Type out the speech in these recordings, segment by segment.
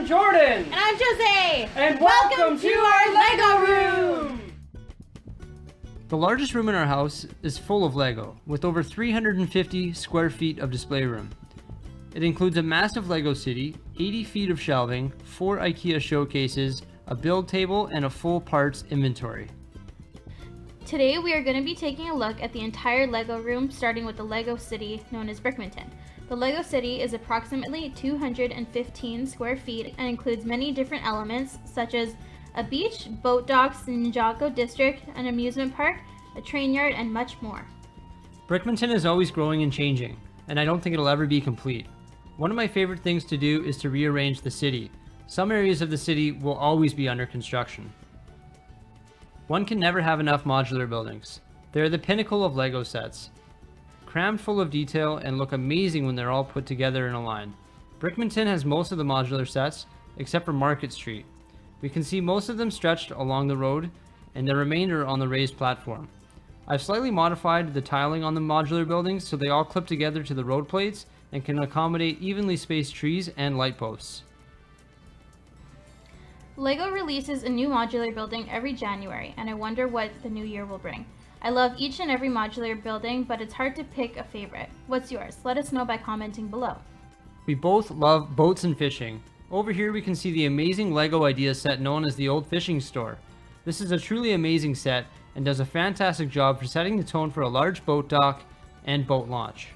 I'm Jordan! And I'm Jose! And welcome to our Lego room! The largest room in our house is full of Lego, with over 350 square feet of display room. It includes a massive Lego city, 80 feet of shelving, 4 IKEA showcases, a build table, and a full parts inventory. Today we are going to be taking a look at the entire Lego room, starting with the Lego city known as Brickmanton. The Lego city is approximately 215 square feet and includes many different elements such as a beach, boat docks, Ninjago District, an amusement park, a train yard, and much more. Brickmanton is always growing and changing, and I don't think it'll ever be complete. One of my favorite things to do is to rearrange the city. Some areas of the city will always be under construction. One can never have enough modular buildings. They're the pinnacle of Lego sets, crammed full of detail and look amazing when they're all put together in a line. Brickmanton has most of the modular sets, except for Market Street. We can see most of them stretched along the road, and the remainder on the raised platform. I've slightly modified the tiling on the modular buildings so they all clip together to the road plates and can accommodate evenly spaced trees and light posts. Lego releases a new modular building every January, and I wonder what the new year will bring. I love each and every modular building, but it's hard to pick a favorite. What's yours? Let us know by commenting below. We both love boats and fishing. Over here we can see the amazing Lego idea set known as the Old Fishing Store. This is a truly amazing set and does a fantastic job for setting the tone for a large boat dock and boat launch.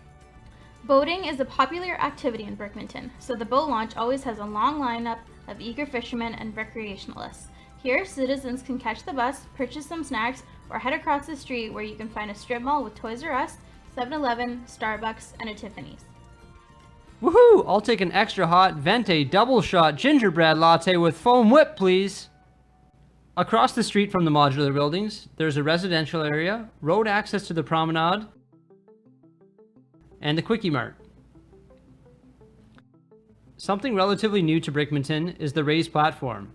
Boating is a popular activity in Brickmanton, so the boat launch always has a long lineup of eager fishermen and recreationalists. Here, citizens can catch the bus, purchase some snacks, or head across the street where you can find a strip mall with Toys R Us, 7-Eleven, Starbucks, and a Tiffany's. Woohoo! I'll take an extra hot venti double shot gingerbread latte with foam whip, please. Across the street from the modular buildings, there's a residential area, road access to the promenade, and the Quickie Mart. Something relatively new to Brickmanton is the raised platform.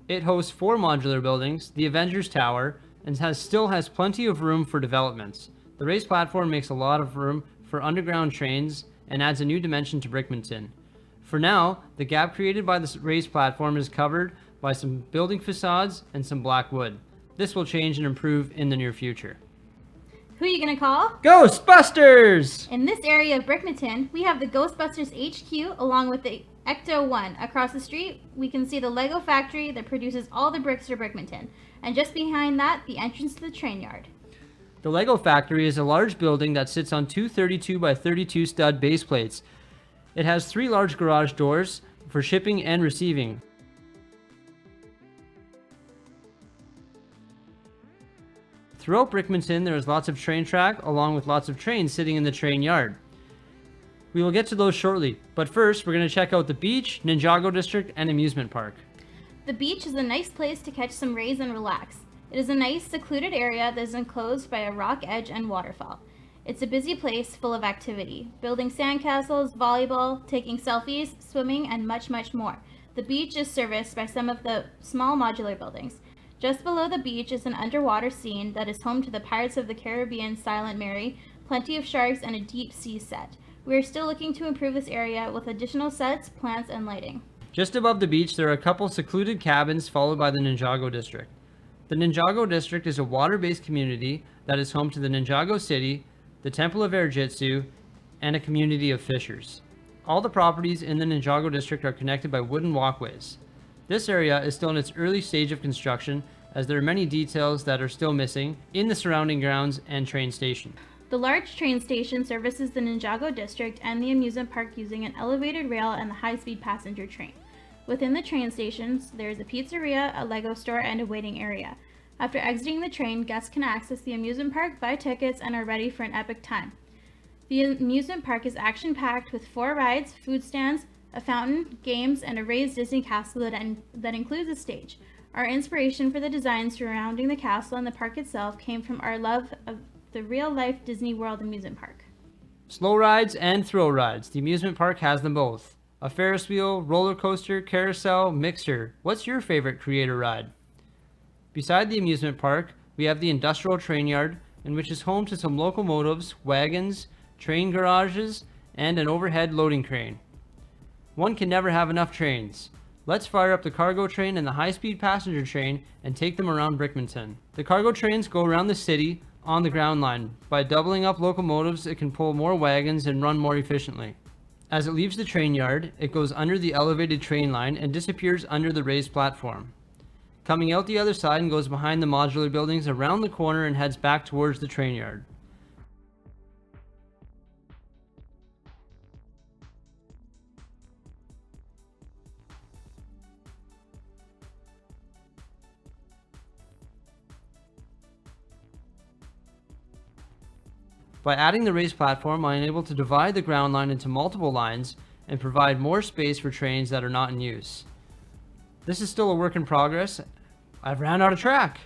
It hosts 4 modular buildings, the Avengers Tower, and still has plenty of room for developments. The raised platform makes a lot of room for underground trains and adds a new dimension to Brickmanton. For now, the gap created by the raised platform is covered by some building facades and some black wood. This will change and improve in the near future. Who are you gonna call? Ghostbusters! In this area of Brickmanton, we have the Ghostbusters HQ along with the Ecto-1. Across the street, we can see the Lego factory that produces all the bricks for Brickmanton. And just behind that, the entrance to the train yard. The Lego factory is a large building that sits on 2 32 by 32 stud base plates. It has 3 large garage doors for shipping and receiving. Throughout Brickmanton, there is lots of train track along with lots of trains sitting in the train yard. We will get to those shortly, but first we're going to check out the beach, Ninjago District, and Amusement Park. The beach is a nice place to catch some rays and relax. It is a nice, secluded area that is enclosed by a rock edge and waterfall. It's a busy place full of activity, building sandcastles, volleyball, taking selfies, swimming, and much, much more. The beach is serviced by some of the small modular buildings. Just below the beach is an underwater scene that is home to the Pirates of the Caribbean Silent Mary, plenty of sharks, and a deep sea set. We are still looking to improve this area with additional sets, plants, and lighting. Just above the beach, there are a couple secluded cabins followed by the Ninjago District. The Ninjago District is a water-based community that is home to the Ninjago City, the Temple of Air Jitsu, and a community of fishers. All the properties in the Ninjago District are connected by wooden walkways. This area is still in its early stage of construction, as there are many details that are still missing in the surrounding grounds and train station. The large train station services the Ninjago District and the amusement park using an elevated rail and the high-speed passenger train. Within the train stations, there is a pizzeria, a Lego store, and a waiting area. After exiting the train, guests can access the amusement park, buy tickets, and are ready for an epic time. The amusement park is action-packed with 4 rides, food stands, a fountain, games, and a raised Disney castle that includes a stage. Our inspiration for the design surrounding the castle and the park itself came from our love of the real-life Disney World amusement park. Slow rides and thrill rides. The amusement park has them both. A Ferris wheel, roller coaster, carousel, mixer. What's your favorite creator ride? Beside the amusement park, we have the industrial train yard, in which is home to some locomotives, wagons, train garages, and an overhead loading crane. One can never have enough trains. Let's fire up the cargo train and the high-speed passenger train and take them around Brickmanton. The cargo trains go around the city on the ground line. By doubling up locomotives, it can pull more wagons and run more efficiently. As it leaves the train yard, it goes under the elevated train line and disappears under the raised platform. Coming out the other side and goes behind the modular buildings around the corner and heads back towards the train yard. By adding the raised platform, I am able to divide the ground line into multiple lines and provide more space for trains that are not in use. This is still a work in progress. I've ran out of track.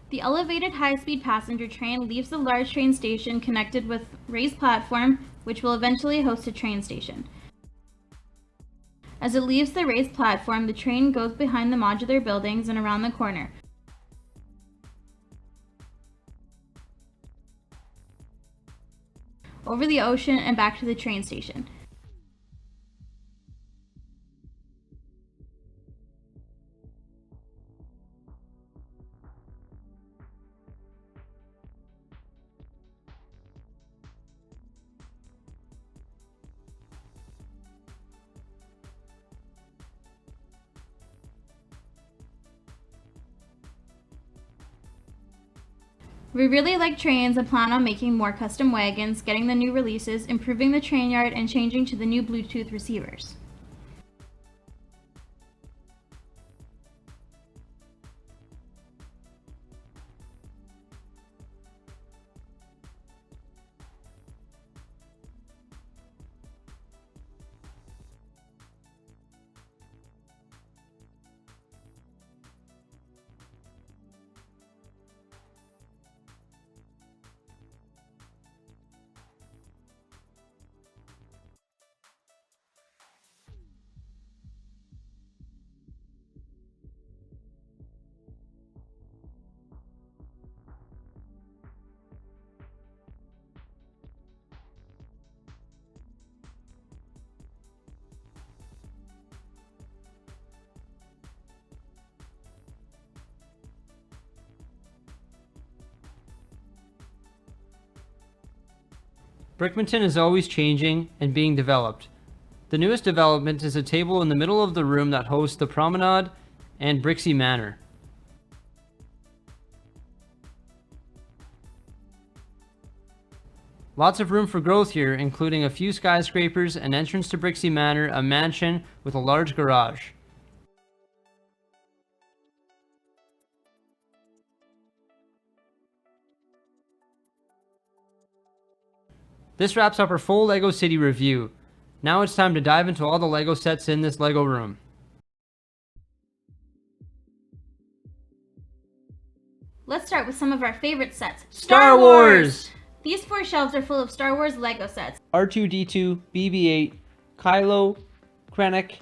The elevated high-speed passenger train leaves the large train station connected with raised platform, which will eventually host a train station. As it leaves the raised platform, the train goes behind the modular buildings and around the corner. Over the ocean and back to the train station. We really like trains and plan on making more custom wagons, getting the new releases, improving the train yard, and changing to the new Bluetooth receivers. Brickmanton is always changing and being developed. The newest development is a table in the middle of the room that hosts the promenade and Brixey Manor. Lots of room for growth here, including a few skyscrapers, an entrance to Brixey Manor, a mansion with a large garage. This wraps up our full LEGO City review. Now it's time to dive into all the LEGO sets in this LEGO room. Let's start with some of our favorite sets. Star Wars! These 4 shelves are full of Star Wars LEGO sets. R2-D2, BB-8, Kylo, Krennic,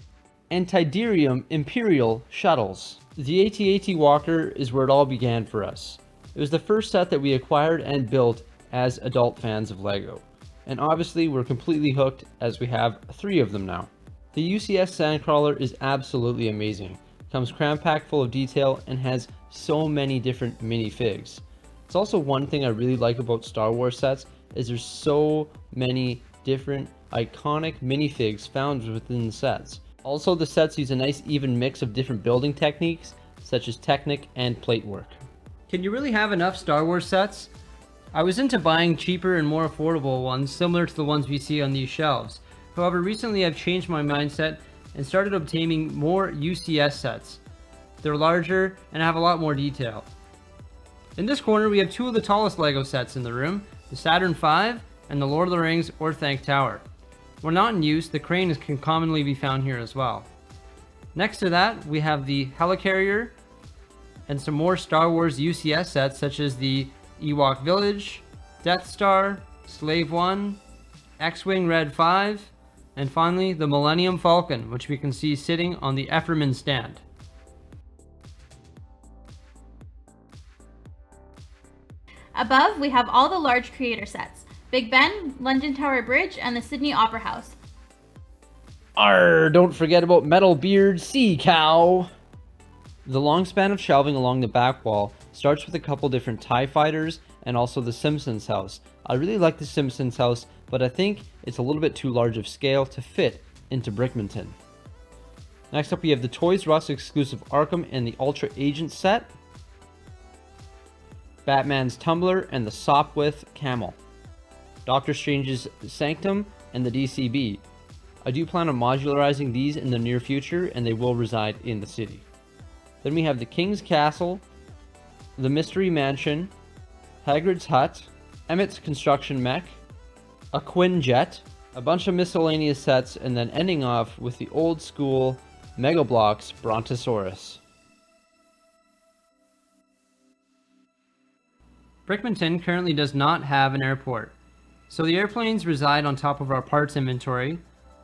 and Tidarium Imperial shuttles. The AT-AT Walker is where it all began for us. It was the first set that we acquired and built as adult fans of LEGO. And obviously we're completely hooked as we have 3 of them now. The Ucs Sandcrawler is absolutely amazing. Comes cram-packed full of detail and has so many different minifigs. It's also one thing I really like about Star Wars sets is there's so many different iconic minifigs found within the sets. Also, the sets use a nice even mix of different building techniques such as Technic and plate work. Can you really have enough Star Wars sets? I was into buying cheaper and more affordable ones similar to the ones we see on these shelves. However, recently I've changed my mindset and started obtaining more UCS sets. They're larger and have a lot more detail. In this corner we have 2 of the tallest LEGO sets in the room, the Saturn V and the Lord of the Rings Orthanc Tower. When not in use, the crane can commonly be found here as well. Next to that we have the Helicarrier and some more Star Wars UCS sets such as the Ewok Village, Death Star, Slave 1, X-Wing Red 5, and finally the Millennium Falcon, which we can see sitting on the Efferman stand. Above, we have all the large creator sets. Big Ben, London Tower Bridge, and the Sydney Opera House. Arr, don't forget about Metalbeard Sea Cow! The long span of shelving along the back wall starts with a couple different TIE fighters and also the Simpsons house. I really like the Simpsons house, but I think it's a little bit too large of scale to fit into Brickmanton. Next up we have the Toys R Us exclusive Arkham and the Ultra Agent set, Batman's Tumbler and the Sopwith Camel, Doctor Strange's Sanctum and the DCB. I do plan on modularizing these in the near future and they will reside in the city. Then we have the King's Castle, the Mystery Mansion, Hagrid's Hut, Emmett's Construction Mech, a Quinjet, a bunch of miscellaneous sets, and then ending off with the old school Mega Bloks Brontosaurus. Brickmanton currently does not have an airport, so the airplanes reside on top of our parts inventory.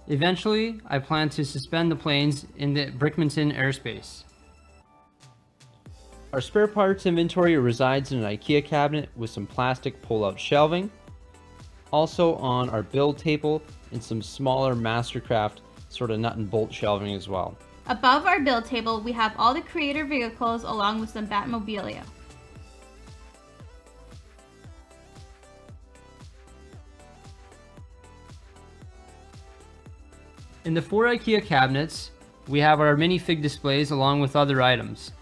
Eventually, I plan to suspend the planes in the Brickmanton airspace. Our spare parts inventory resides in an IKEA cabinet with some plastic pull-out shelving. Also on our build table and some smaller Mastercraft sort of nut and bolt shelving as well. Above our build table, we have all the creator vehicles along with some Batmobilia. In the 4 IKEA cabinets, we have our minifig displays along with other items.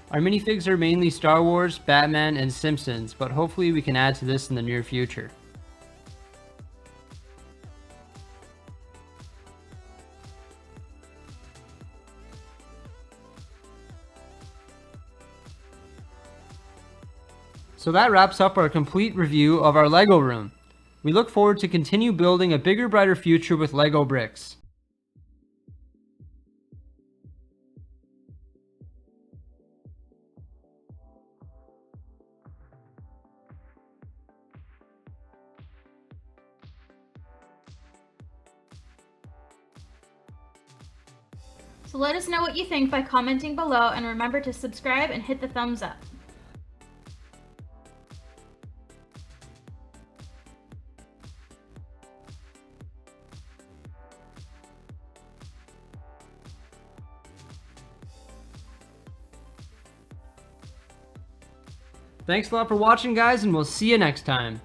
Our minifigs are mainly Star Wars, Batman, and Simpsons, but hopefully we can add to this in the near future. So that wraps up our complete review of our LEGO room. We look forward to continue building a bigger, brighter future with LEGO bricks. So let us know what you think by commenting below, and remember to subscribe and hit the thumbs up. Thanks a lot for watching, guys, and we'll see you next time.